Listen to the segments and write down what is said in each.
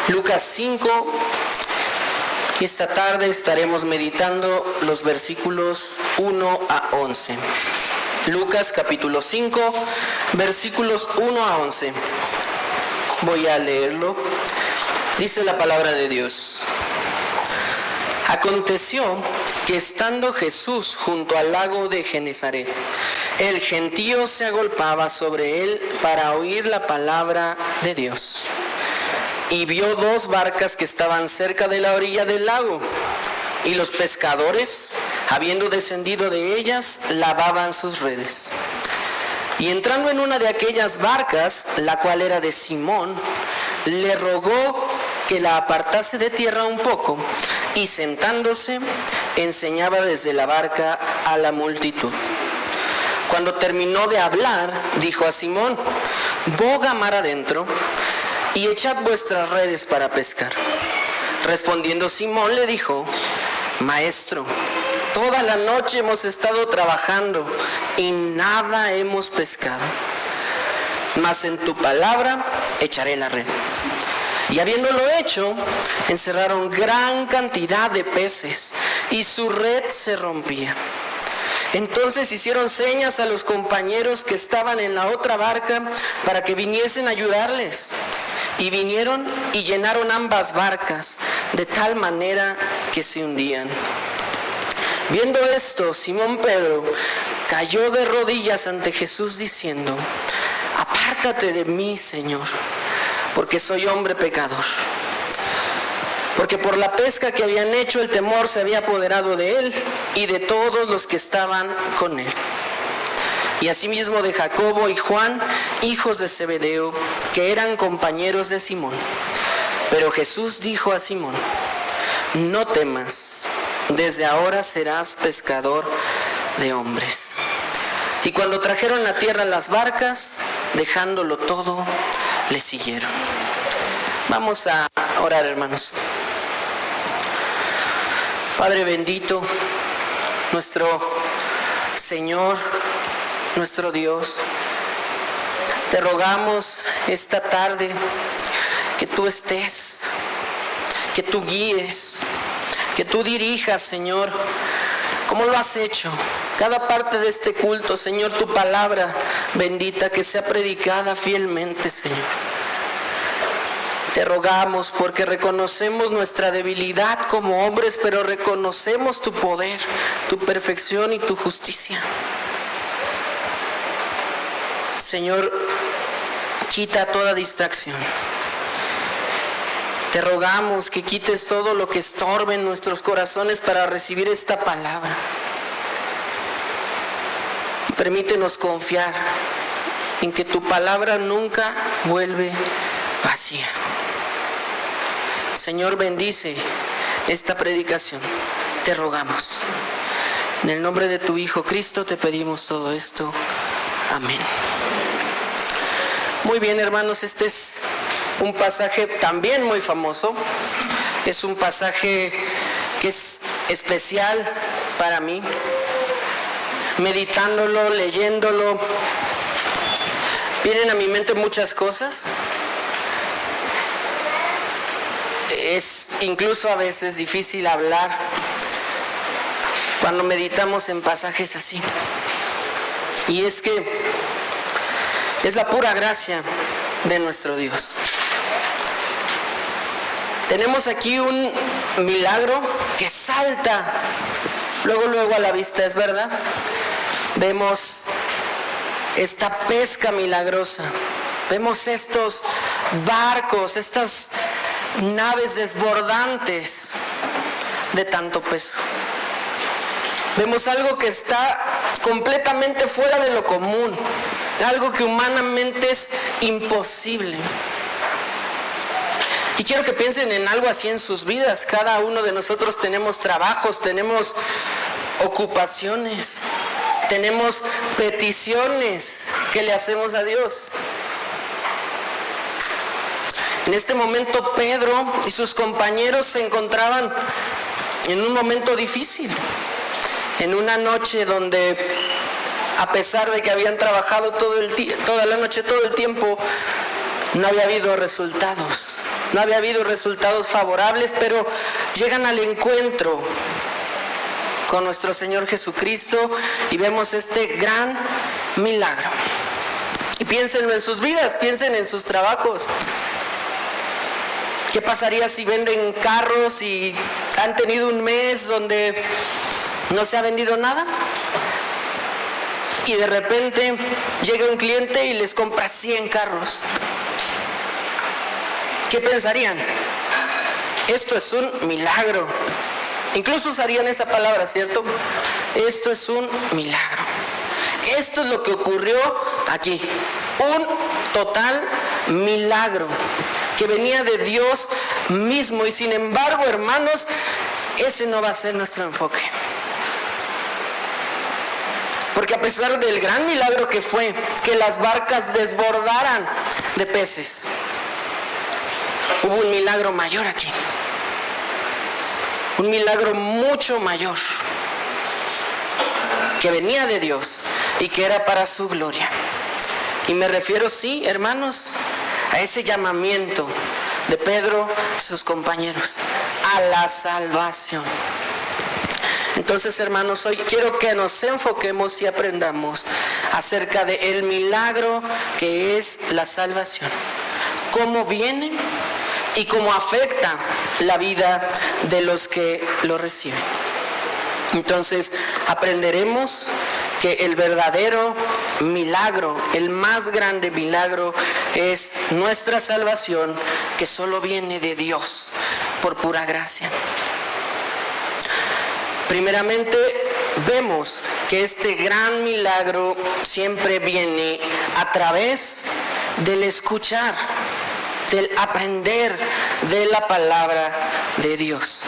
Lucas 5, y esta tarde estaremos meditando los versículos 1 a 11. Lucas capítulo 5, versículos 1 a 11. Voy a leerlo. Dice la palabra de Dios. Aconteció que estando Jesús junto al lago de Genesaret, el gentío se agolpaba sobre él para oír la palabra de Dios. Y vio dos barcas que estaban cerca de la orilla del lago, y los pescadores, habiendo descendido de ellas, lavaban sus redes. Y entrando en una de aquellas barcas, la cual era de Simón, le rogó que la apartase de tierra un poco, y sentándose, enseñaba desde la barca a la multitud. Cuando terminó de hablar, dijo a Simón: boga mar adentro, y echad vuestras redes para pescar. Respondiendo Simón le dijo: Maestro, toda la noche hemos estado trabajando y nada hemos pescado, mas en tu palabra echaré la red. Y habiéndolo hecho, encerraron gran cantidad de peces y su red se rompía. Entonces hicieron señas a los compañeros que estaban en la otra barca para que viniesen a ayudarles. Y vinieron y llenaron ambas barcas, de tal manera que se hundían. Viendo esto, Simón Pedro cayó de rodillas ante Jesús diciendo: apártate de mí, Señor, porque soy hombre pecador. Porque por la pesca que habían hecho, el temor se había apoderado de él y de todos los que estaban con él. Y asimismo de Jacobo y Juan, hijos de Zebedeo, que eran compañeros de Simón. Pero Jesús dijo a Simón: no temas, desde ahora serás pescador de hombres. Y cuando trajeron a tierra las barcas, dejándolo todo, le siguieron. Vamos a orar, hermanos. Padre bendito, nuestro Señor, nuestro Dios, te rogamos esta tarde que tú estés, que tú guíes, que tú dirijas, Señor, como lo has hecho. Cada parte de este culto, Señor, tu palabra bendita que sea predicada fielmente, Señor. Te rogamos porque reconocemos nuestra debilidad como hombres, pero reconocemos tu poder, tu perfección y tu justicia. Señor, quita toda distracción. Te rogamos que quites todo lo que estorbe en nuestros corazones para recibir esta palabra. Permítenos confiar en que tu palabra nunca vuelve vacía. Señor, bendice esta predicación, te rogamos. En el nombre de tu Hijo Cristo te pedimos todo esto. Amén. Muy bien, hermanos, este es un pasaje también muy famoso. Es un pasaje que es especial para mí. Meditándolo, leyéndolo, vienen a mi mente muchas cosas. Es incluso a veces difícil hablar cuando meditamos en pasajes así. Y es que es la pura gracia de nuestro Dios. Tenemos aquí un milagro que salta luego a la vista, ¿es verdad? Vemos esta pesca milagrosa, vemos estos barcos, estas naves desbordantes de tanto peso. Vemos algo que está completamente fuera de lo común, algo que humanamente es imposible. Y quiero que piensen en algo así en sus vidas. Cada uno de nosotros tenemos trabajos, tenemos ocupaciones, tenemos peticiones que le hacemos a Dios. En este momento Pedro y sus compañeros se encontraban en un momento difícil, en una noche donde, a pesar de que habían trabajado toda la noche, todo el tiempo, no había habido resultados. no había habido resultados favorables, pero llegan al encuentro con nuestro Señor Jesucristo y vemos este gran milagro. Y piénsenlo en sus vidas, piensen en sus trabajos. ¿Qué pasaría si venden carros y han tenido un mes donde no se ha vendido nada? Y de repente llega un cliente y les compra 100 carros. ¿Qué pensarían? Esto es un milagro. Incluso usarían esa palabra, ¿cierto? Esto es un milagro. Esto es lo que ocurrió aquí. Un total milagro que venía de Dios mismo. Y sin embargo, hermanos, ese no va a ser nuestro enfoque. Porque a pesar del gran milagro que fue que las barcas desbordaran de peces, hubo un milagro mayor aquí. Un milagro mucho mayor, que venía de Dios y que era para su gloria. Y me refiero, sí, hermanos, a ese llamamiento de Pedro y sus compañeros a la salvación. Entonces, hermanos, hoy quiero que nos enfoquemos y aprendamos acerca del milagro que es la salvación. Cómo viene y cómo afecta la vida de los que lo reciben. Entonces, aprenderemos que el verdadero milagro, el más grande milagro, es nuestra salvación, que solo viene de Dios por pura gracia. Primeramente, vemos que este gran milagro siempre viene a través del escuchar, del aprender de la palabra de Dios.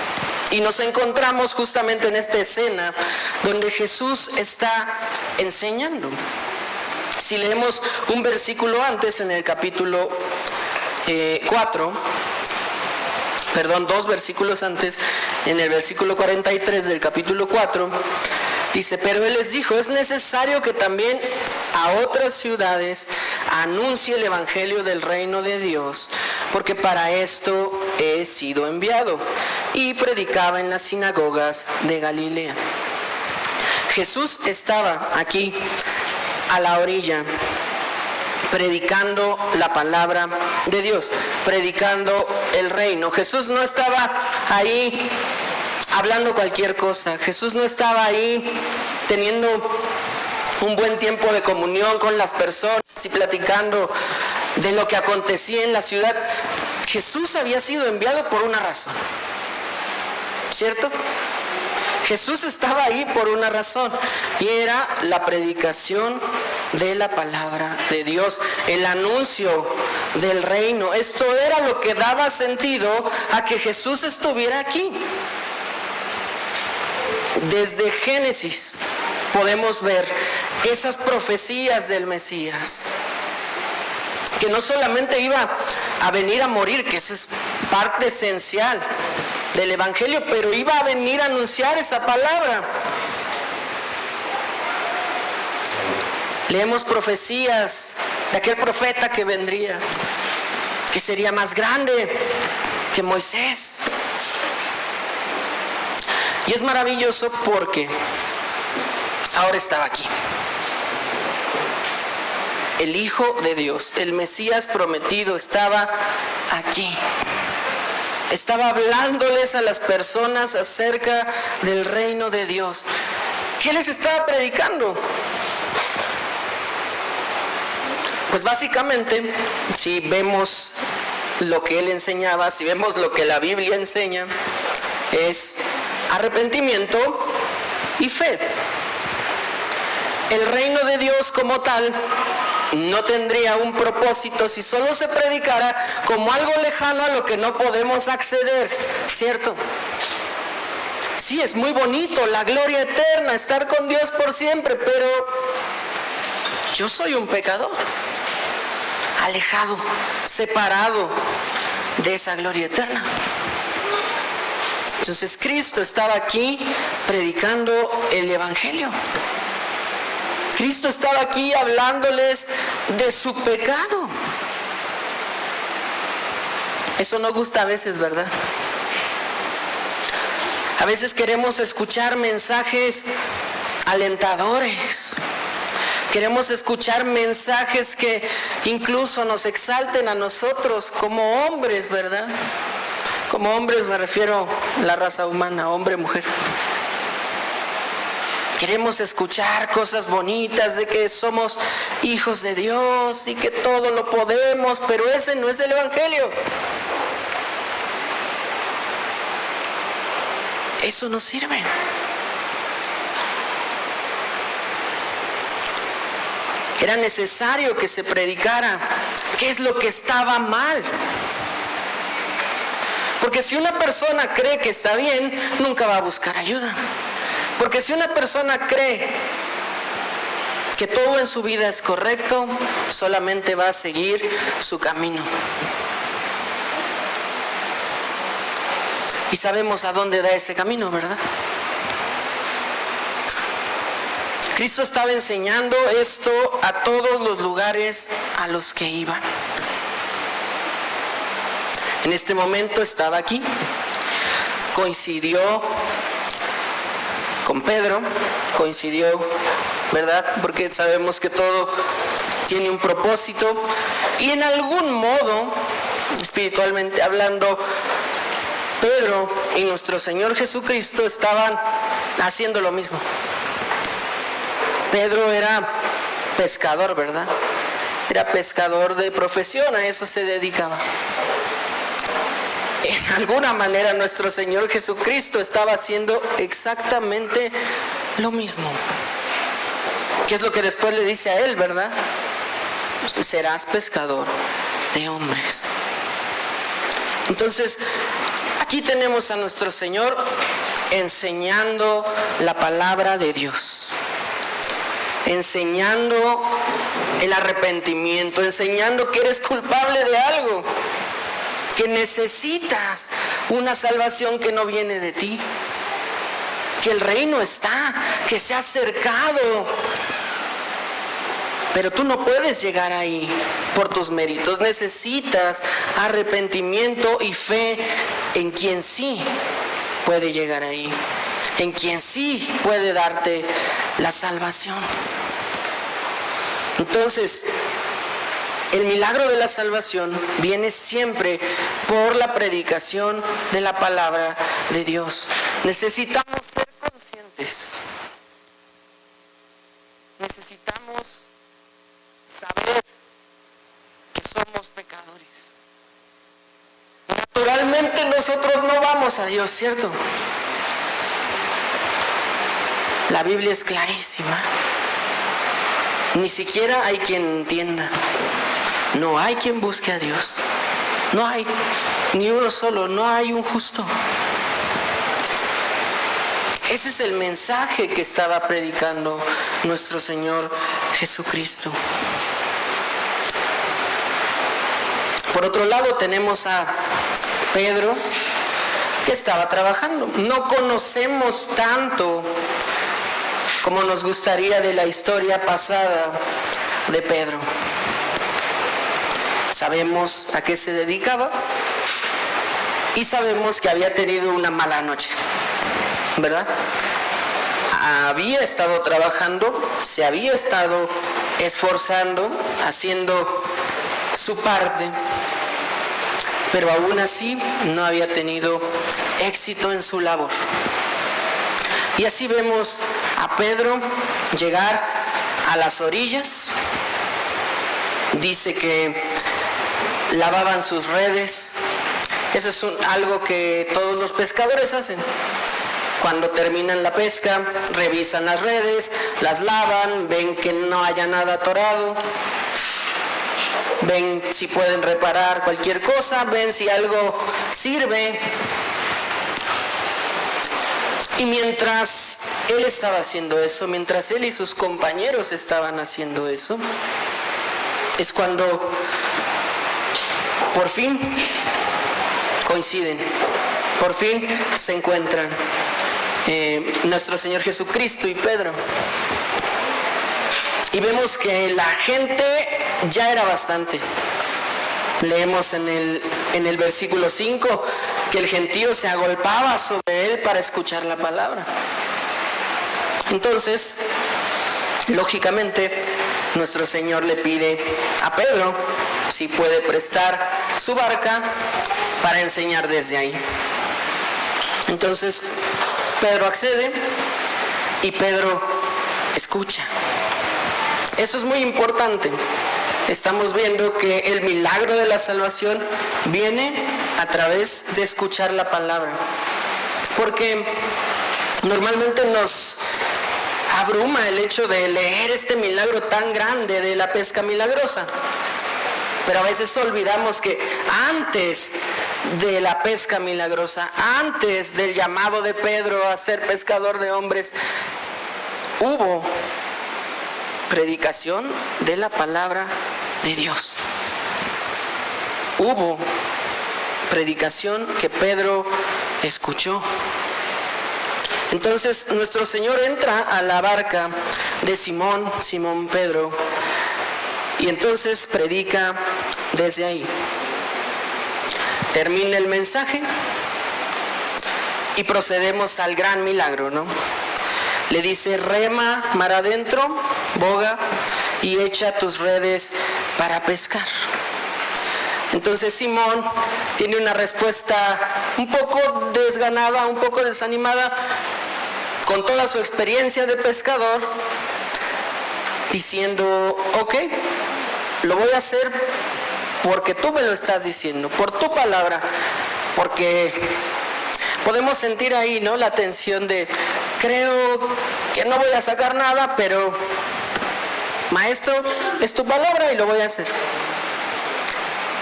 Y nos encontramos justamente en esta escena donde Jesús está enseñando. Si leemos un versículo antes, en el capítulo 2 versículos antes, en el versículo 43 del capítulo 4, dice: pero Él les dijo, es necesario que también a otras ciudades anuncie el evangelio del reino de Dios, porque para esto he sido enviado. Y predicaba en las sinagogas de Galilea. Jesús estaba aquí a la orilla, predicando la palabra de Dios, predicando el reino. Jesús no estaba ahí hablando cualquier cosa. Jesús no estaba ahí teniendo un buen tiempo de comunión con las personas y platicando de lo que acontecía en la ciudad. Jesús había sido enviado por una razón, ¿cierto? Jesús estaba ahí por una razón, y era la predicación de la palabra de Dios, el anuncio del reino. Esto era lo que daba sentido a que Jesús estuviera aquí. Desde Génesis podemos ver esas profecías del Mesías, que no solamente iba a venir a morir, que esa es parte esencial del evangelio, pero iba a venir a anunciar esa palabra. Leemos profecías de aquel profeta que vendría, que sería más grande que Moisés. Y es maravilloso porque ahora estaba aquí. El Hijo de Dios, el Mesías prometido, estaba aquí. Estaba hablándoles a las personas acerca del reino de Dios. ¿Qué les estaba predicando? Pues básicamente, si vemos lo que él enseñaba, si vemos lo que la Biblia enseña, es arrepentimiento y fe. El reino de Dios como tal no tendría un propósito si solo se predicara como algo lejano a lo que no podemos acceder, ¿cierto? Sí, es muy bonito, la gloria eterna, estar con Dios por siempre, pero yo soy un pecador, alejado, separado de esa gloria eterna. Entonces Cristo estaba aquí predicando el evangelio. Cristo estaba aquí hablándoles de su pecado. Eso no gusta a veces, ¿verdad? A veces queremos escuchar mensajes alentadores. Queremos escuchar mensajes que incluso nos exalten a nosotros como hombres, ¿verdad? Como hombres me refiero a la raza humana, hombre, mujer. Queremos escuchar cosas bonitas de que somos hijos de Dios y que todo lo podemos, pero ese no es el Evangelio. Eso no sirve. Era necesario que se predicara qué es lo que estaba mal. Porque si una persona cree que está bien, nunca va a buscar ayuda. Porque si una persona cree que todo en su vida es correcto, solamente va a seguir su camino. Y sabemos a dónde da ese camino, ¿verdad? Cristo estaba enseñando esto a todos los lugares a los que iba. En este momento estaba aquí, coincidió con Pedro, coincidió, ¿verdad? Porque sabemos que todo tiene un propósito y en algún modo, espiritualmente hablando, Pedro y nuestro Señor Jesucristo estaban haciendo lo mismo. Pedro era pescador, ¿verdad? Era pescador de profesión, a eso se dedicaba. En alguna manera nuestro Señor Jesucristo estaba haciendo exactamente lo mismo. ¿Qué es lo que después le dice a él, verdad? Serás pescador de hombres. Entonces, aquí tenemos a nuestro Señor enseñando la palabra de Dios. Enseñando el arrepentimiento, enseñando que eres culpable de algo, que necesitas una salvación que no viene de ti, que el reino está, que se ha acercado, pero tú no puedes llegar ahí por tus méritos. Necesitas arrepentimiento y fe en quien sí puede llegar ahí, en quien sí puede darte la salvación. Entonces, el milagro de la salvación viene siempre por la predicación de la palabra de Dios. Necesitamos ser conscientes. Necesitamos saber que somos pecadores. Naturalmente nosotros no vamos a Dios, ¿cierto? La Biblia es clarísima. Ni siquiera hay quien entienda. No hay quien busque a Dios. No hay ni uno solo, no hay un justo. Ese es el mensaje que estaba predicando nuestro Señor Jesucristo. Por otro lado tenemos a Pedro que estaba trabajando. No conocemos tanto como nos gustaría de la historia pasada de Pedro. Sabemos a qué se dedicaba y sabemos que había tenido una mala noche, ¿verdad? Había estado trabajando, se había estado esforzando, haciendo su parte, pero aún así no había tenido éxito en su labor. Y así vemos a Pedro llegar a las orillas. Dice que lavaban sus redes. Eso es algo que todos los pescadores hacen. Cuando terminan la pesca, revisan las redes, las lavan, ven que no haya nada atorado, ven si pueden reparar cualquier cosa, ven si algo sirve. Y mientras él estaba haciendo eso, mientras él y sus compañeros estaban haciendo eso, es cuando por fin coinciden, por fin se encuentran nuestro Señor Jesucristo y Pedro. Y vemos que la gente ya era bastante. Leemos en el en el versículo 5 que el gentío se agolpaba sobre él para escuchar la palabra. Entonces, lógicamente, nuestro Señor le pide a Pedro si puede prestar su barca para enseñar desde ahí. Entonces, Pedro accede y Pedro escucha. Eso es muy importante. Estamos viendo que el milagro de la salvación viene a través de escuchar la palabra. Porque normalmente nos abruma el hecho de leer este milagro tan grande de la pesca milagrosa. Pero a veces olvidamos que antes de la pesca milagrosa, antes del llamado de Pedro a ser pescador de hombres, hubo predicación de la palabra de Dios. Hubo predicación que Pedro escuchó. Entonces nuestro Señor entra a la barca de Simón Pedro, y entonces predica desde ahí. Termina el mensaje y procedemos al gran milagro, ¿no? Le dice: rema mar adentro, boga y echa tus redes para pescar. Entonces Simón tiene una respuesta un poco desganada, un poco desanimada, con toda su experiencia de pescador, diciendo: ok, lo voy a hacer porque tú me lo estás diciendo, por tu palabra. Porque podemos sentir ahí, ¿no?, la tensión de: creo que no voy a sacar nada, pero maestro, es tu palabra y lo voy a hacer.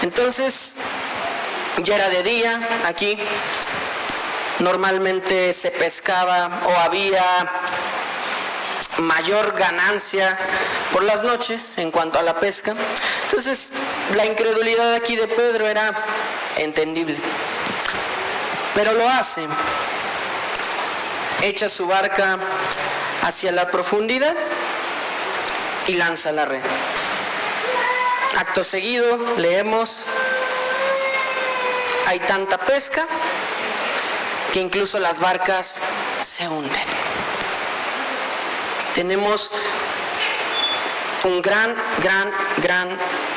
Entonces, ya era de día aquí. Normalmente se pescaba o había mayor ganancia por las noches en cuanto a la pesca. Entonces, la incredulidad aquí de Pedro era entendible. Pero lo hace. Echa su barca hacia la profundidad y lanza la red. Acto seguido leemos: hay tanta pesca que incluso las barcas se hunden. Tenemos un gran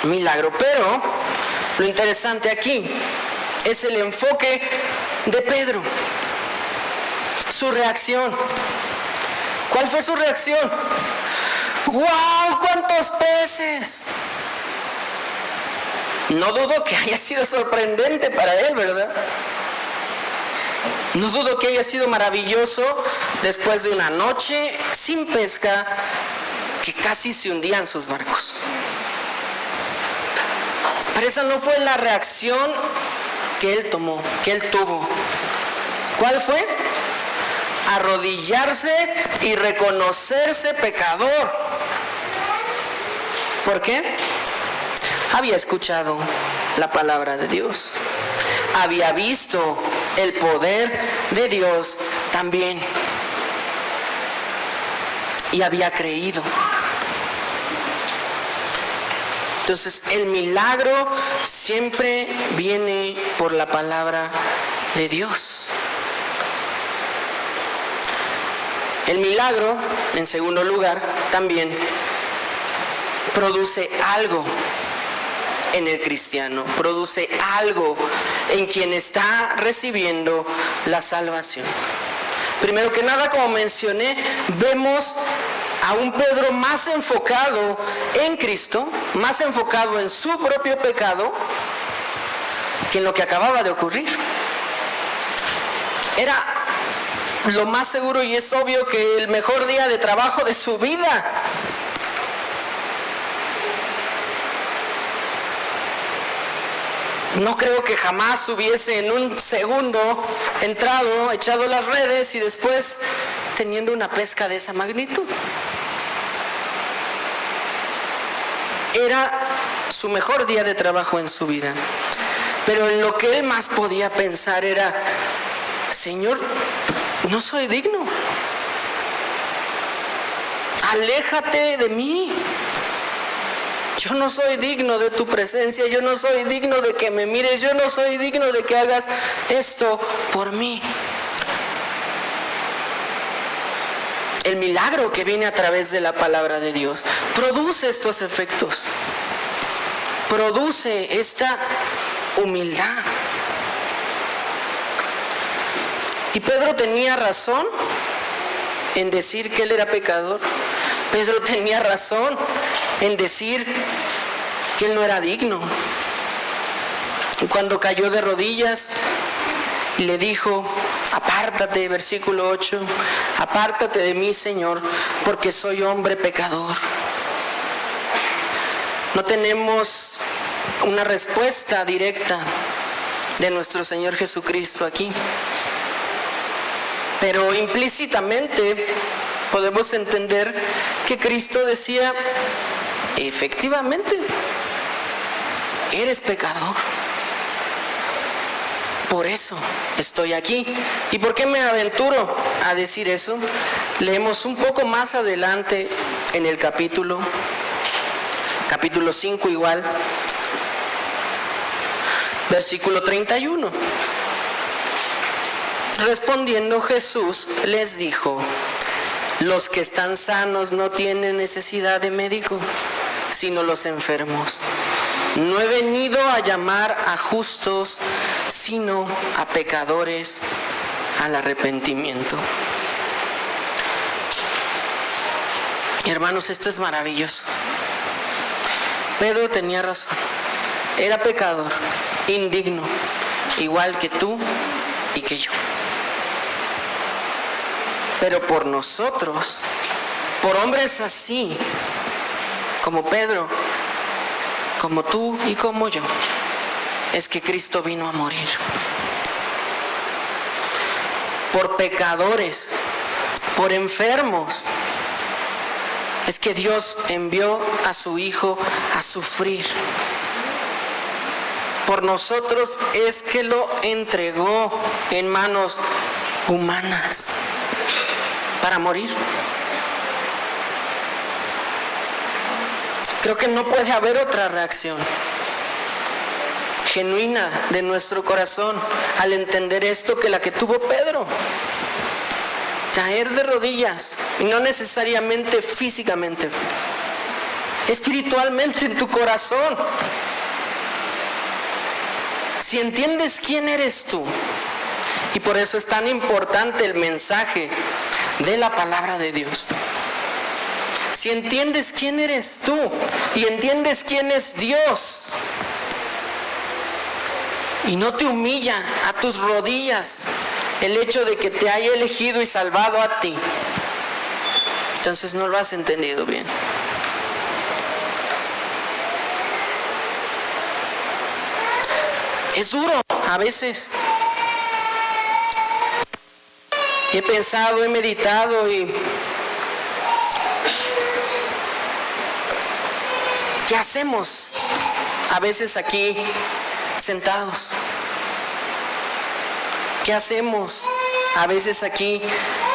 milagro. Pero lo interesante aquí es el enfoque de Pedro, su reacción. ¿Cuál fue su reacción? ¡Wow! ¡Cuántos peces! No dudo que haya sido sorprendente para él, ¿verdad? No dudo que haya sido maravilloso después de una noche sin pesca que casi se hundían sus barcos. Pero esa no fue la reacción que él tomó, que él tuvo. ¿Cuál fue? Arrodillarse y reconocerse pecador. ¿Por qué? Había escuchado la palabra de Dios. Había visto el poder de Dios también. Y había creído. Entonces, el milagro siempre viene por la palabra de Dios. El milagro, en segundo lugar, también produce algo en el cristiano, produce algo en quien está recibiendo la salvación. Primero que nada, como mencioné, vemos a un Pedro más enfocado en Cristo, más enfocado en su propio pecado que en lo que acababa de ocurrir. Era lo más seguro y es obvio que el mejor día de trabajo de su vida. No creo que jamás hubiese en un segundo entrado, echado las redes y después teniendo una pesca de esa magnitud. Era su mejor día de trabajo en su vida. Pero en lo que él más podía pensar era: Señor, no soy digno. Aléjate de mí. Yo no soy digno de tu presencia, yo no soy digno de que me mires, yo no soy digno de que hagas esto por mí. El milagro que viene a través de la palabra de Dios produce estos efectos, produce esta humildad. Y Pedro tenía razón en decir que él era pecador. Pedro tenía razón en decir que él no era digno. Y cuando cayó de rodillas y le dijo: apártate, versículo 8, apártate de mí, Señor, porque soy hombre pecador. No tenemos una respuesta directa de nuestro Señor Jesucristo aquí, pero implícitamente podemos entender que Cristo decía: efectivamente, eres pecador. Por eso estoy aquí. ¿Y por qué me aventuro a decir eso? Leemos un poco más adelante en el capítulo 5 igual, versículo 31. Respondiendo Jesús les dijo: los que están sanos no tienen necesidad de médico, sino los enfermos. No he venido a llamar a justos, sino a pecadores al arrepentimiento. Hermanos, esto es maravilloso. Pedro tenía razón. Era pecador, indigno, igual que tú y que yo. Pero por nosotros, por hombres así, como Pedro, como tú y como yo, es que Cristo vino a morir. Por pecadores, por enfermos, es que Dios envió a su Hijo a sufrir. Por nosotros es que lo entregó en manos humanas para morir. Creo que no puede haber otra reacción genuina de nuestro corazón al entender esto que la que tuvo Pedro. Caer de rodillas, y no necesariamente físicamente, espiritualmente en tu corazón. Si entiendes quién eres tú, y por eso es tan importante el mensaje de la palabra de Dios. Si entiendes quién eres tú y entiendes quién es Dios, y no te humilla a tus rodillas el hecho de que te haya elegido y salvado a ti, entonces no lo has entendido bien. Es duro a veces. He pensado, he meditado y ¿qué hacemos a veces aquí sentados? ¿Qué hacemos a veces aquí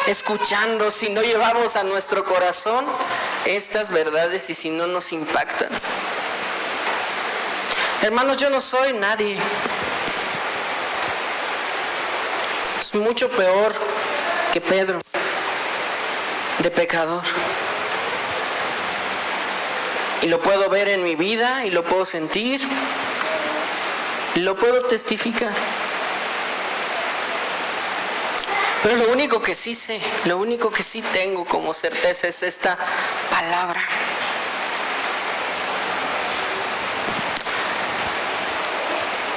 escuchando si no llevamos a nuestro corazón estas verdades y si no nos impactan? Hermanos, yo no soy nadie. Es mucho peor que Pedro, de pecador. Y lo puedo ver en mi vida, y lo puedo sentir, y lo puedo testificar. Pero lo único que sí sé, lo único que sí tengo como certeza es esta palabra.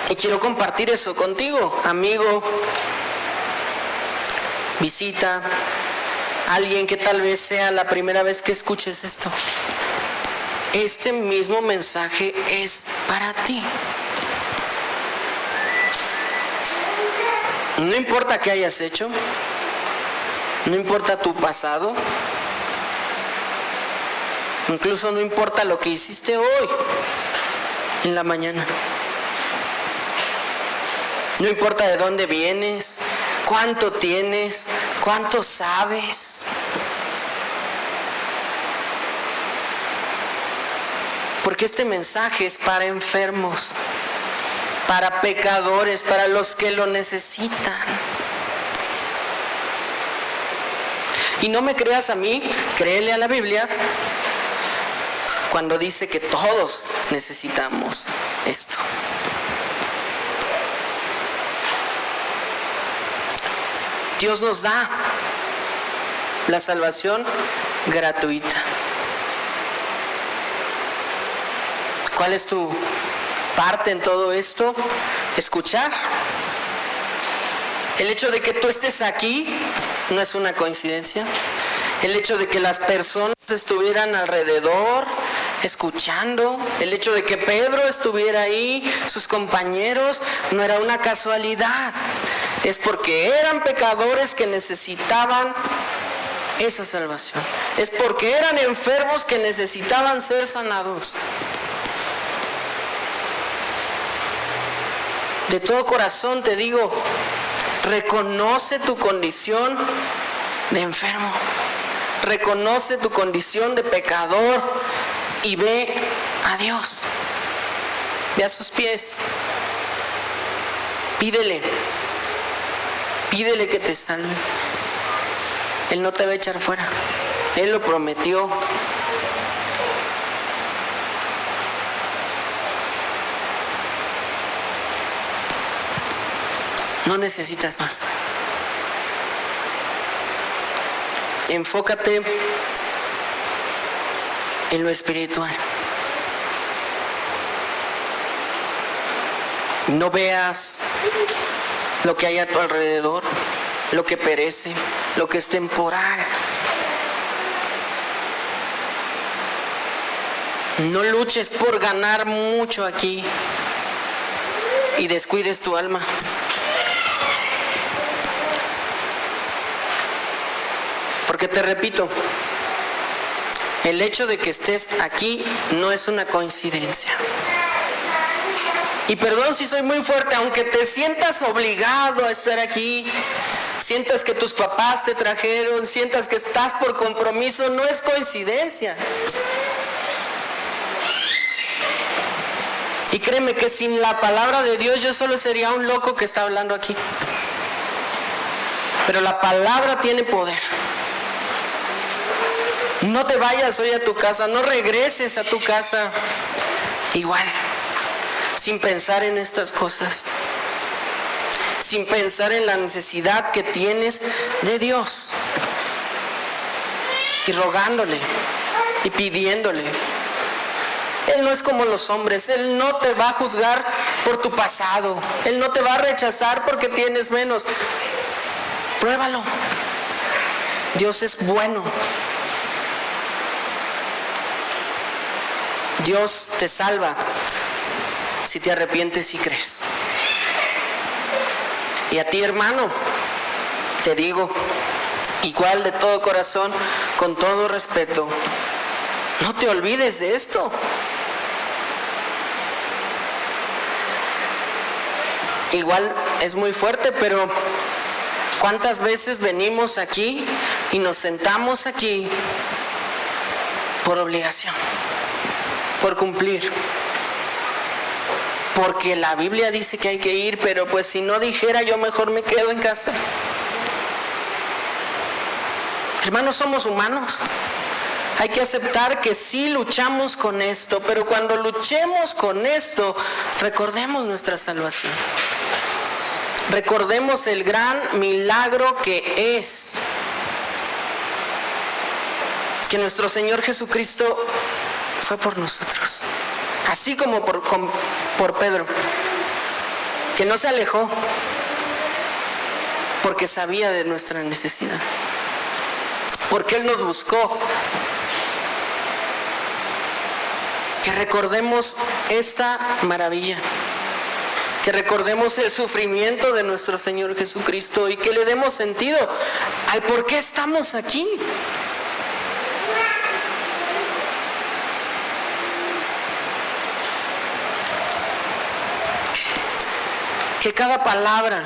Y quiero compartir eso contigo, amigo, visita, alguien que tal vez sea la primera vez que escuches esto. Este mismo mensaje es para ti. No importa qué hayas hecho, no importa tu pasado, incluso no importa lo que hiciste hoy en la mañana. No importa de dónde vienes, cuánto tienes, cuánto sabes. Porque este mensaje es para enfermos, para pecadores, para los que lo necesitan. Y no me creas a mí, créele a la Biblia cuando dice que todos necesitamos esto. Dios nos da la salvación gratuita. ¿Cuál es tu parte en todo esto? Escuchar. El hecho de que tú estés aquí no es una coincidencia. El hecho de que las personas estuvieran alrededor escuchando, el hecho de que Pedro estuviera ahí, sus compañeros, no era una casualidad. Es porque eran pecadores que necesitaban esa salvación. Es porque eran enfermos que necesitaban ser sanados. De todo corazón te digo, reconoce tu condición de enfermo. Reconoce tu condición de pecador y ve a Dios. Ve a sus pies. Pídele que te salve. Él no te va a echar fuera. Él lo prometió. No necesitas más. Enfócate en lo espiritual. No veas lo que hay a tu alrededor, lo que perece, lo que es temporal. No luches por ganar mucho aquí y descuides tu alma. Porque te repito, el hecho de que estés aquí no es una coincidencia. Y perdón si soy muy fuerte, aunque te sientas obligado a estar aquí, sientas que tus papás te trajeron, sientas que estás por compromiso, no es coincidencia. Y créeme que sin la palabra de Dios yo solo sería un loco que está hablando aquí. Pero la palabra tiene poder. No te vayas hoy a tu casa, no regreses a tu casa igual, sin pensar en estas cosas, sin pensar en la necesidad que tienes de Dios, y rogándole y pidiéndole. Él no es como los hombres, Él no te va a juzgar por tu pasado, Él no te va a rechazar porque tienes menos. Pruébalo. Dios es bueno. Dios te salva si te arrepientes y crees. Y a ti, hermano, te digo, igual de todo corazón, con todo respeto, no te olvides de esto. Igual es muy fuerte, pero ¿cuántas veces venimos aquí y nos sentamos aquí por obligación? Por cumplir, porque la Biblia dice que hay que ir, pero pues si no dijera yo mejor me quedo en casa. Hermanos, somos humanos, hay que aceptar que sí luchamos con esto, pero cuando luchemos con esto, recordemos nuestra salvación, recordemos el gran milagro que es que nuestro Señor Jesucristo fue por nosotros, así como por Pedro, que no se alejó porque sabía de nuestra necesidad, porque Él nos buscó. Que recordemos esta maravilla, que recordemos el sufrimiento de nuestro Señor Jesucristo y que le demos sentido al por qué estamos aquí. Que cada palabra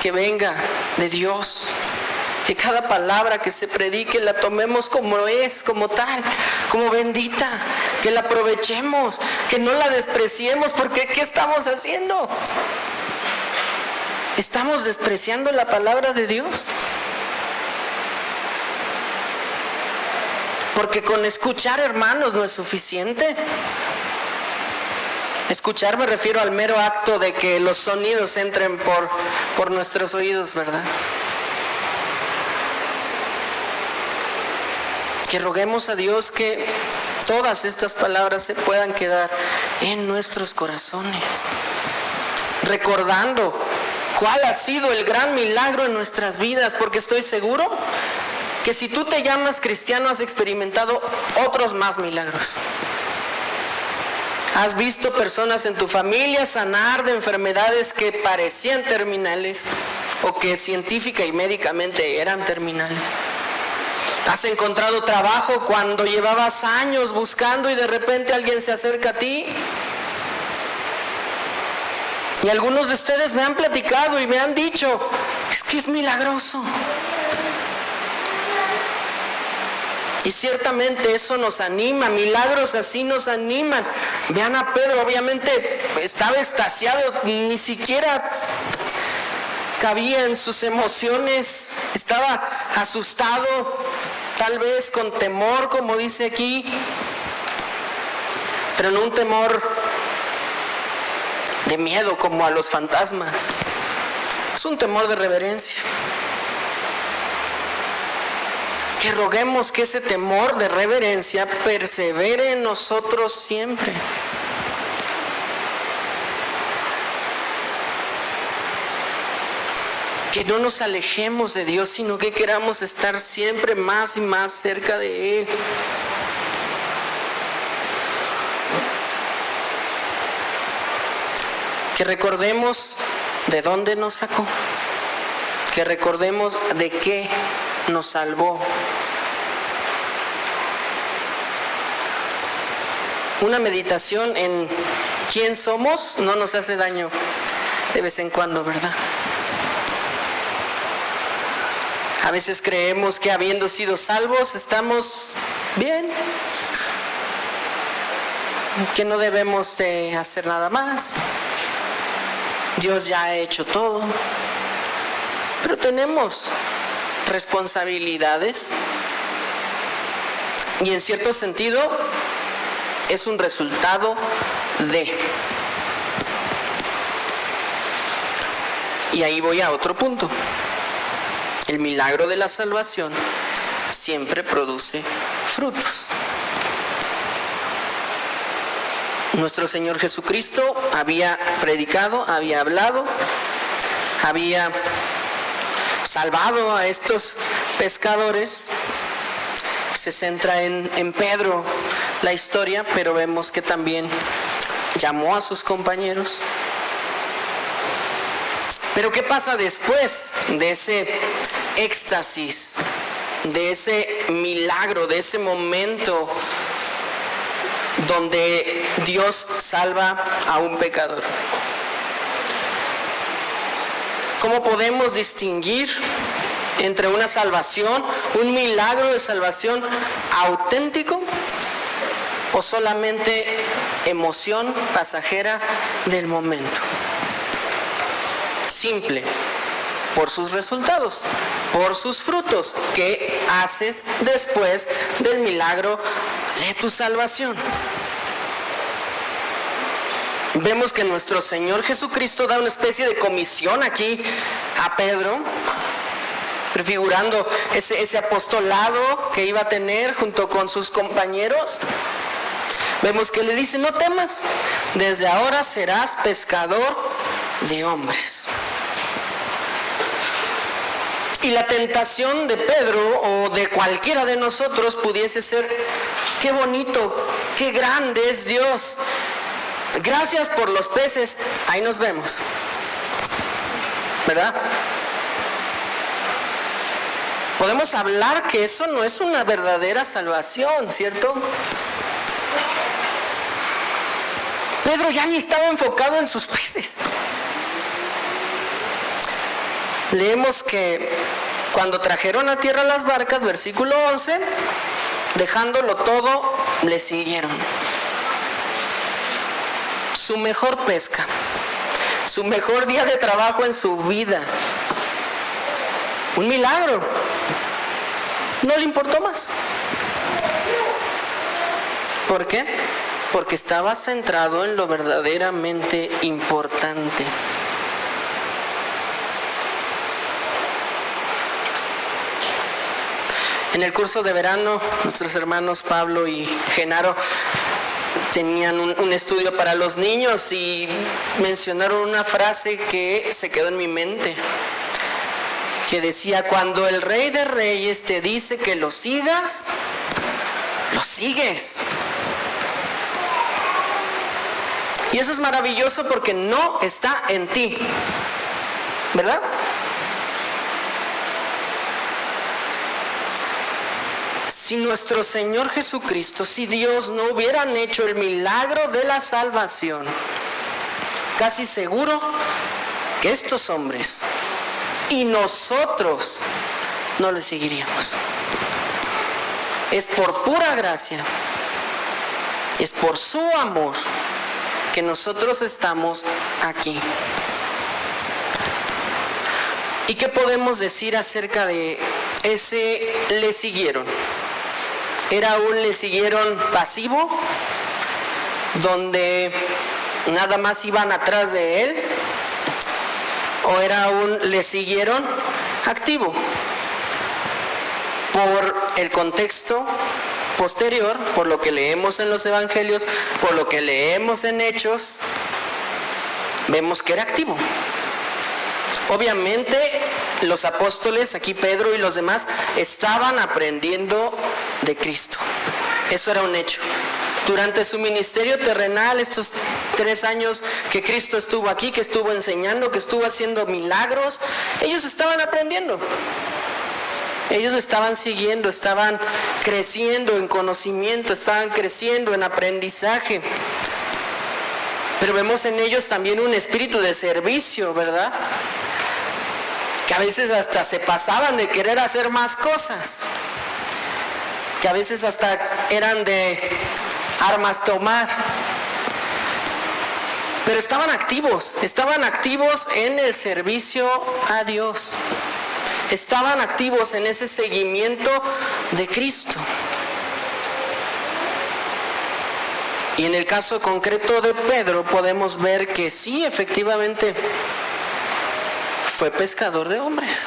que venga de Dios Que cada palabra que se predique la tomemos como es, como tal, como bendita. Que la aprovechemos, que no la despreciemos, porque ¿qué estamos haciendo? ¿Estamos despreciando la palabra de Dios? Porque con escuchar, hermanos, no es suficiente. Escuchar me refiero al mero acto de que los sonidos entren por nuestros oídos, ¿verdad? Que roguemos a Dios que todas estas palabras se puedan quedar en nuestros corazones, recordando cuál ha sido el gran milagro en nuestras vidas, porque estoy seguro que si tú te llamas cristiano has experimentado otros más milagros. Has visto personas en tu familia sanar de enfermedades que parecían terminales o que científica y médicamente eran terminales. Has encontrado trabajo cuando llevabas años buscando y de repente alguien se acerca a ti. Y algunos de ustedes me han platicado y me han dicho, es que es milagroso. Y ciertamente eso nos anima, milagros así nos animan. Vean a Pedro, obviamente estaba extasiado, ni siquiera cabía en sus emociones, estaba asustado, tal vez con temor, como dice aquí, pero no un temor de miedo como a los fantasmas, es un temor de reverencia. Que roguemos que ese temor de reverencia persevere en nosotros siempre. Que no nos alejemos de Dios, sino que queramos estar siempre más y más cerca de Él. Que recordemos de dónde nos sacó. Que recordemos de qué nos salvó. Una meditación en quién somos no nos hace daño de vez en cuando, ¿verdad? A veces creemos que habiendo sido salvos estamos bien, que no debemos de hacer nada más. Dios ya ha hecho todo, pero tenemos responsabilidades y en cierto sentido es un resultado de. Y ahí voy a otro punto. El milagro de la salvación siempre produce frutos. Nuestro Señor Jesucristo había predicado, había hablado, había salvado a estos pescadores. Se centra en Pedro la historia, pero vemos que también llamó a sus compañeros. Pero ¿qué pasa después de ese éxtasis, de ese milagro, de ese momento donde Dios salva a un pecador? ¿Cómo podemos distinguir entre una salvación, un milagro de salvación auténtico o solamente emoción pasajera del momento? Simple, por sus resultados, por sus frutos. ¿Qué haces después del milagro de tu salvación? Vemos que nuestro Señor Jesucristo da una especie de comisión aquí a Pedro, prefigurando ese apostolado que iba a tener junto con sus compañeros. Vemos que le dice: no temas, desde ahora serás pescador de hombres. Y la tentación de Pedro o de cualquiera de nosotros pudiese ser: qué bonito, qué grande es Dios, gracias por los peces, ahí nos vemos, ¿verdad? Podemos hablar que eso no es una verdadera salvación, ¿cierto? Pedro ya ni estaba enfocado en sus peces. Leemos que cuando trajeron a tierra las barcas, versículo 11, dejándolo todo, le siguieron. Su mejor pesca, su mejor día de trabajo en su vida. Un milagro. No le importó más. ¿Por qué? Porque estaba centrado en lo verdaderamente importante. En el curso de verano, nuestros hermanos Pablo y Genaro tenían un estudio para los niños y mencionaron una frase que se quedó en mi mente, que decía: cuando el Rey de Reyes te dice que lo sigas, lo sigues. Y eso es maravilloso porque no está en ti, ¿verdad? Si nuestro Señor Jesucristo, si Dios no hubieran hecho el milagro de la salvación, casi seguro que estos hombres y nosotros no le seguiríamos. Es por pura gracia, es por su amor que nosotros estamos aquí. ¿Y qué podemos decir acerca de ese le siguieron? ¿Era un le siguieron pasivo, donde nada más iban atrás de él? ¿O era un le siguieron activo? Por el contexto posterior, por lo que leemos en los evangelios, por lo que leemos en Hechos, vemos que era activo. Obviamente los apóstoles, aquí Pedro y los demás, estaban aprendiendo de Cristo. Eso era un hecho. Durante su ministerio terrenal, estos 3 años que Cristo estuvo aquí, que estuvo enseñando, que estuvo haciendo milagros, ellos estaban aprendiendo. Ellos lo estaban siguiendo, estaban creciendo en conocimiento, estaban creciendo en aprendizaje. Pero vemos en ellos también un espíritu de servicio, ¿verdad? Que a veces hasta se pasaban de querer hacer más cosas. Que a veces hasta eran de armas tomar. Pero estaban activos en el servicio a Dios. Estaban activos en ese seguimiento de Cristo. Y en el caso concreto de Pedro podemos ver que sí, efectivamente, fue pescador de hombres.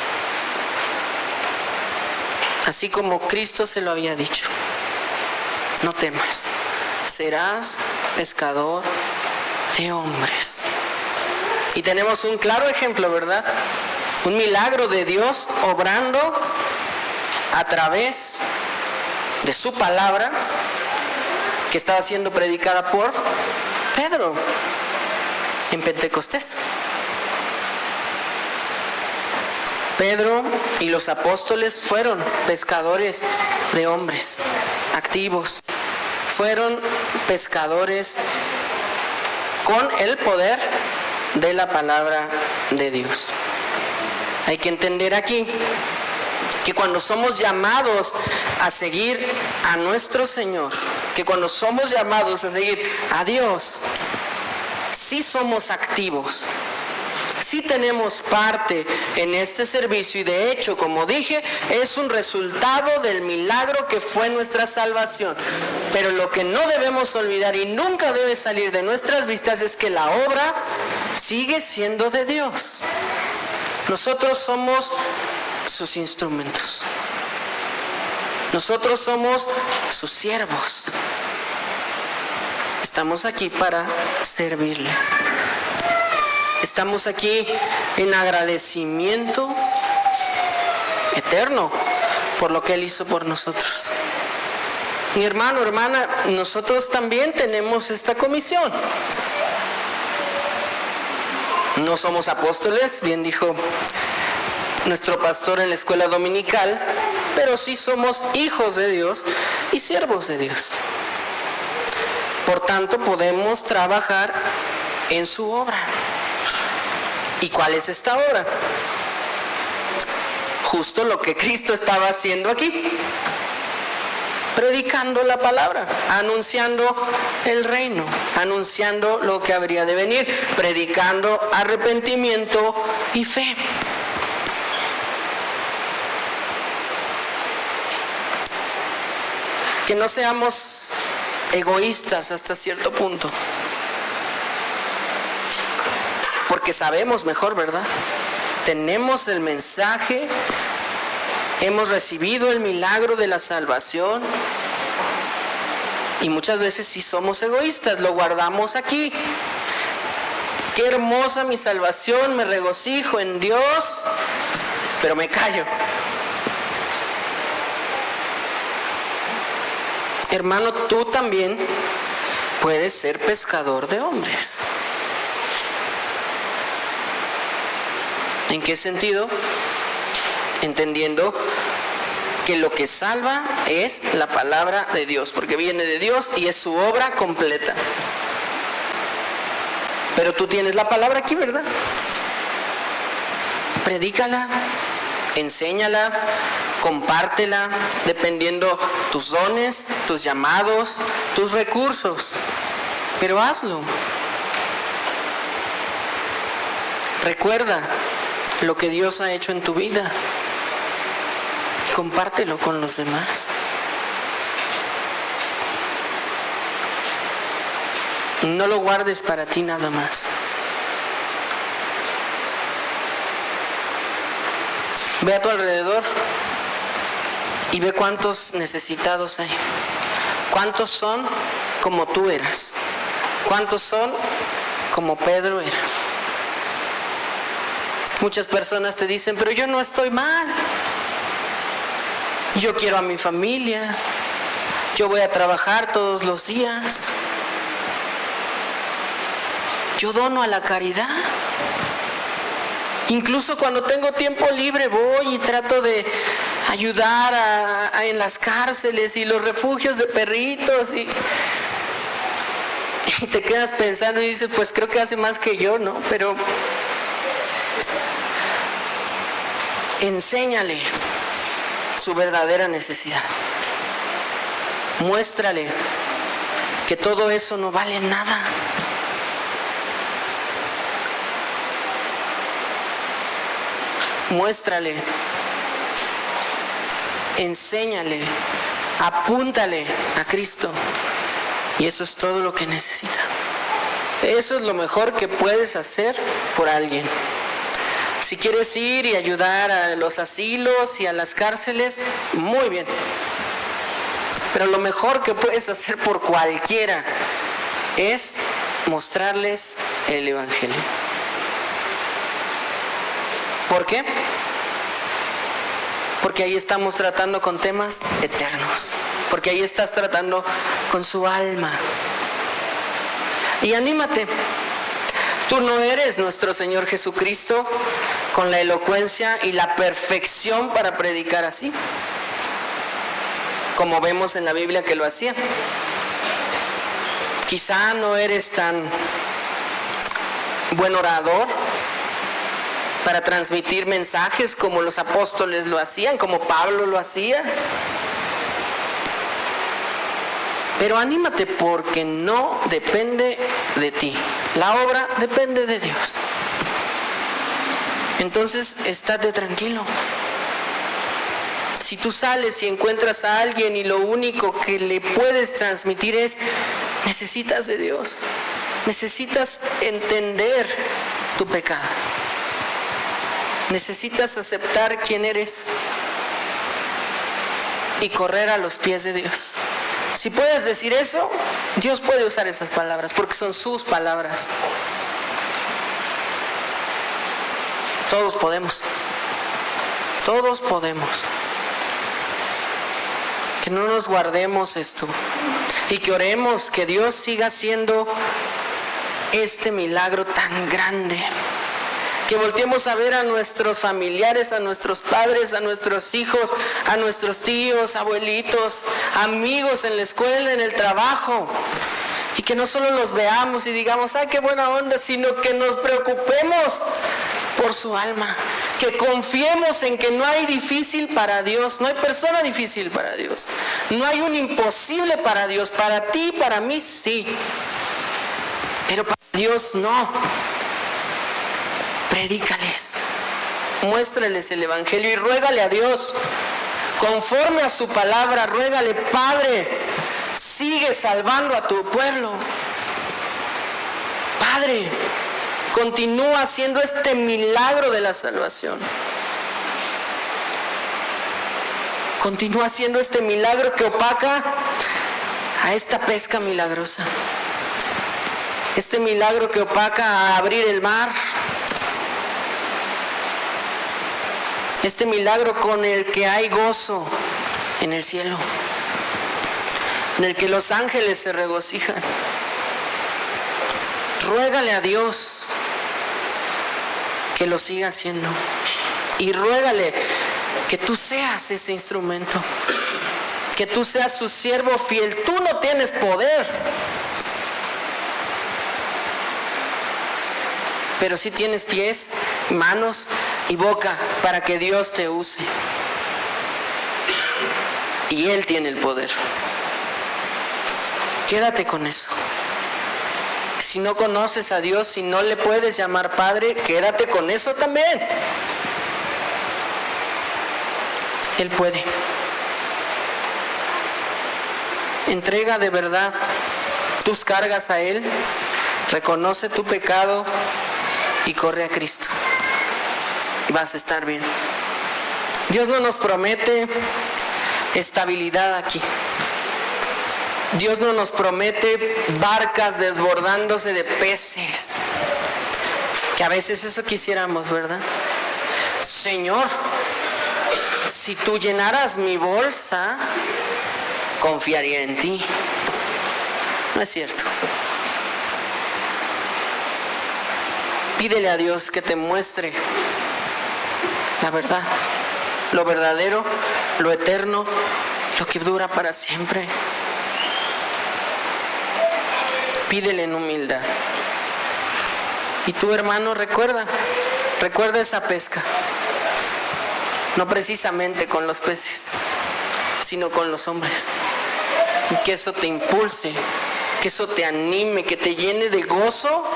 Así como Cristo se lo había dicho: no temas, serás pescador de hombres. Y tenemos un claro ejemplo, ¿verdad? Un milagro de Dios obrando a través de su palabra, que estaba siendo predicada por Pedro en Pentecostés. Pedro y los apóstoles fueron pescadores de hombres activos. Fueron pescadores con el poder de la palabra de Dios. Hay que entender aquí que cuando somos llamados a seguir a nuestro Señor, que cuando somos llamados a seguir a Dios, sí somos activos, sí tenemos parte en este servicio, y de hecho, como dije, es un resultado del milagro que fue nuestra salvación. Pero lo que no debemos olvidar y nunca debe salir de nuestras vistas es que la obra sigue siendo de Dios. Nosotros somos sus instrumentos. Nosotros somos sus siervos. Estamos aquí para servirle. Estamos aquí en agradecimiento eterno por lo que Él hizo por nosotros. Mi hermano, hermana, nosotros también tenemos esta comisión. No somos apóstoles, bien dijo nuestro pastor en la escuela dominical, pero sí somos hijos de Dios y siervos de Dios. Por tanto, podemos trabajar en su obra. ¿Y cuál es esta obra? justo lo que Cristo estaba haciendo aquí. Predicando la palabra, anunciando el reino, anunciando lo que habría de venir, predicando arrepentimiento y fe. Que no seamos egoístas hasta cierto punto, porque sabemos mejor, ¿verdad? Tenemos el mensaje, hemos recibido el milagro de la salvación y muchas veces sí somos egoístas, lo guardamos aquí. Qué hermosa mi salvación, me regocijo en Dios, pero me callo. Hermano, tú también puedes ser pescador de hombres. ¿En qué sentido? Entendiendo que lo que salva es la palabra de Dios, porque viene de Dios y es su obra completa. Pero tú tienes la palabra aquí, ¿verdad? Predícala, enséñala, compártela, dependiendo tus dones, tus llamados, tus recursos. Pero hazlo. Recuerda lo que Dios ha hecho en tu vida. Compártelo con los demás. No lo guardes para ti nada más. Ve a tu alrededor y ve cuántos necesitados hay. ¿Cuántos son como tú eras? ¿Cuántos son como Pedro era? Muchas personas te dicen, pero yo no estoy mal. Yo quiero a mi familia. Yo voy a trabajar todos los días. Yo dono a la caridad. Incluso cuando tengo tiempo libre voy y trato de ayudar en las cárceles y los refugios de perritos y te quedas pensando y dices, pues creo que hace más que yo, ¿no? Pero enséñale su verdadera necesidad. Muéstrale que todo eso no vale nada. Muéstrale, enséñale, apúntale a Cristo. Y eso es todo lo que necesita. Eso es lo mejor que puedes hacer por alguien. Si quieres ir y ayudar a los asilos y a las cárceles, muy bien. Pero lo mejor que puedes hacer por cualquiera es mostrarles el Evangelio. ¿Por qué? Porque ahí estamos tratando con temas eternos. Porque ahí estás tratando con su alma. Y anímate. Tú no eres nuestro Señor Jesucristo con la elocuencia y la perfección para predicar así, como vemos en la Biblia que lo hacía. Quizá no eres tan buen orador para transmitir mensajes como los apóstoles lo hacían, como Pablo lo hacía. Pero anímate porque no depende de ti. La obra depende de Dios. Entonces, estate tranquilo. Si tú sales y encuentras a alguien y lo único que le puedes transmitir es, necesitas de Dios. Necesitas entender tu pecado. Necesitas aceptar quién eres y correr a los pies de Dios. Si puedes decir eso, Dios puede usar esas palabras porque son sus palabras. Todos podemos. Todos podemos. Que no nos guardemos esto y que oremos que Dios siga haciendo este milagro tan grande. Que volteemos a ver a nuestros familiares, a nuestros padres, a nuestros hijos, a nuestros tíos, abuelitos, amigos en la escuela, en el trabajo. Y que no solo los veamos y digamos, ¡ay, qué buena onda!, sino que nos preocupemos por su alma. Que confiemos en que no hay difícil para Dios, no hay persona difícil para Dios, no hay un imposible para Dios. Para ti, para mí sí, pero para Dios no. Predícales, muéstrales el evangelio y ruégale a Dios conforme a su palabra. Ruégale: Padre, sigue salvando a tu pueblo. Padre, continúa haciendo este milagro de la salvación. Continúa haciendo este milagro que opaca a esta pesca milagrosa. Este milagro que opaca a abrir el mar. Este milagro con el que hay gozo en el cielo, en el que los ángeles se regocijan. Ruégale a Dios que lo siga haciendo. Y ruégale que tú seas ese instrumento. Que tú seas su siervo fiel. Tú no tienes poder, pero sí tienes pies, manos y boca para que Dios te use. Y Él tiene el poder. Quédate con eso. Si no conoces a Dios, si no le puedes llamar Padre, quédate con eso también. Él puede. Entrega de verdad tus cargas a Él. Reconoce tu pecado y corre a Cristo. Y vas a estar bien. Dios no nos promete estabilidad aquí. Dios no nos promete barcas desbordándose de peces. Que a veces eso quisiéramos, ¿verdad? Señor, si tú llenaras mi bolsa, confiaría en ti. No es cierto. Pídele a Dios que te muestre la verdad, lo verdadero, lo eterno, lo que dura para siempre. Pídele en humildad. Y tú, hermano, recuerda esa pesca. No precisamente con los peces, sino con los hombres. Y que eso te impulse, que eso te anime, que te llene de gozo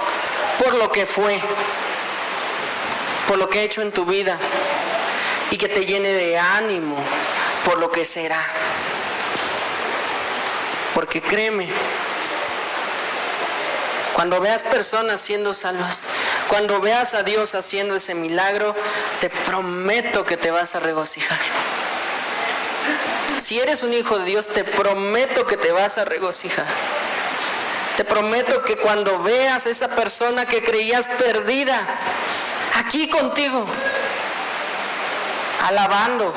por lo que fue, por lo que he hecho en tu vida, y que te llene de ánimo por lo que será. Porque créeme, cuando veas personas siendo salvas, cuando veas a Dios haciendo ese milagro, te prometo que te vas a regocijar. Si eres un hijo de Dios, te prometo que te vas a regocijar. Te prometo que cuando veas a esa persona que creías perdida, aquí contigo, alabando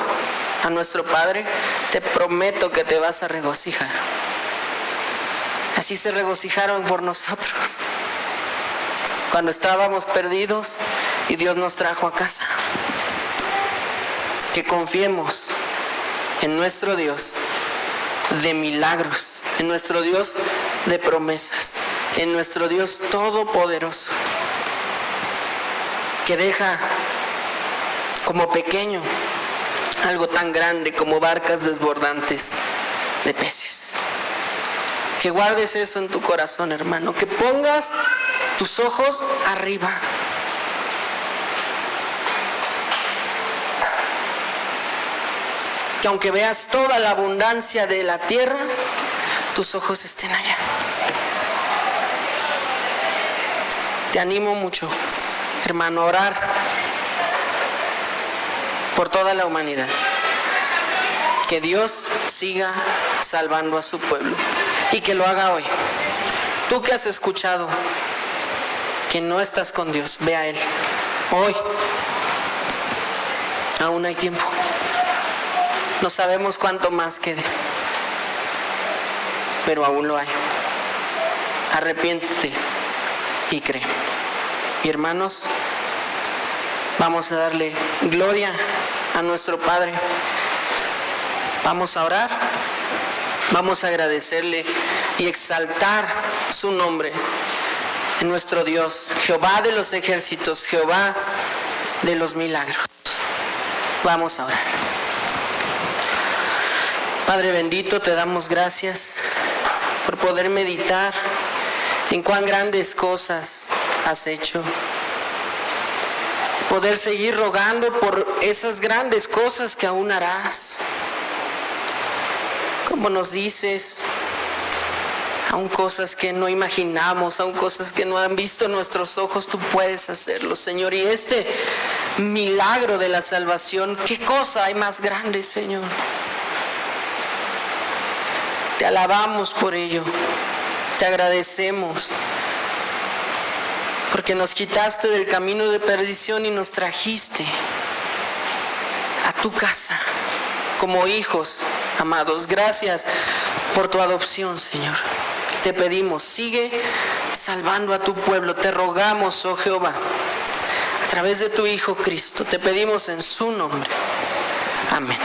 a nuestro Padre, te prometo que te vas a regocijar. Así se regocijaron por nosotros cuando estábamos perdidos y Dios nos trajo a casa. Que confiemos en nuestro Dios de milagros, en nuestro Dios de promesas, en nuestro Dios todopoderoso, que deja como pequeño algo tan grande como barcas desbordantes de peces. Que guardes eso en tu corazón, hermano, que pongas tus ojos arriba. Que aunque veas toda la abundancia de la tierra, tus ojos estén allá. Te animo mucho, hermano, a orar por toda la humanidad. Que Dios siga salvando a su pueblo y que lo haga hoy. Tú que has escuchado que no estás con Dios, ve a Él. Hoy aún hay tiempo. No sabemos cuánto más quede, pero aún lo hay. Arrepiéntete y cree. Y hermanos, vamos a darle gloria a nuestro Padre. Vamos a orar, vamos a agradecerle y exaltar su nombre en nuestro Dios, Jehová de los ejércitos, Jehová de los milagros. Vamos a orar. Padre bendito, te damos gracias por poder meditar en cuán grandes cosas has hecho. Poder seguir rogando por esas grandes cosas que aún harás. Como nos dices, aún cosas que no imaginamos, aún cosas que no han visto nuestros ojos, tú puedes hacerlo, Señor. Y este milagro de la salvación, ¿qué cosa hay más grande, Señor? Te alabamos por ello, te agradecemos, porque nos quitaste del camino de perdición y nos trajiste a tu casa como hijos amados. Gracias por tu adopción, Señor. Te pedimos, sigue salvando a tu pueblo. Te rogamos, oh Jehová, a través de tu Hijo Cristo. Te pedimos en su nombre. Amén.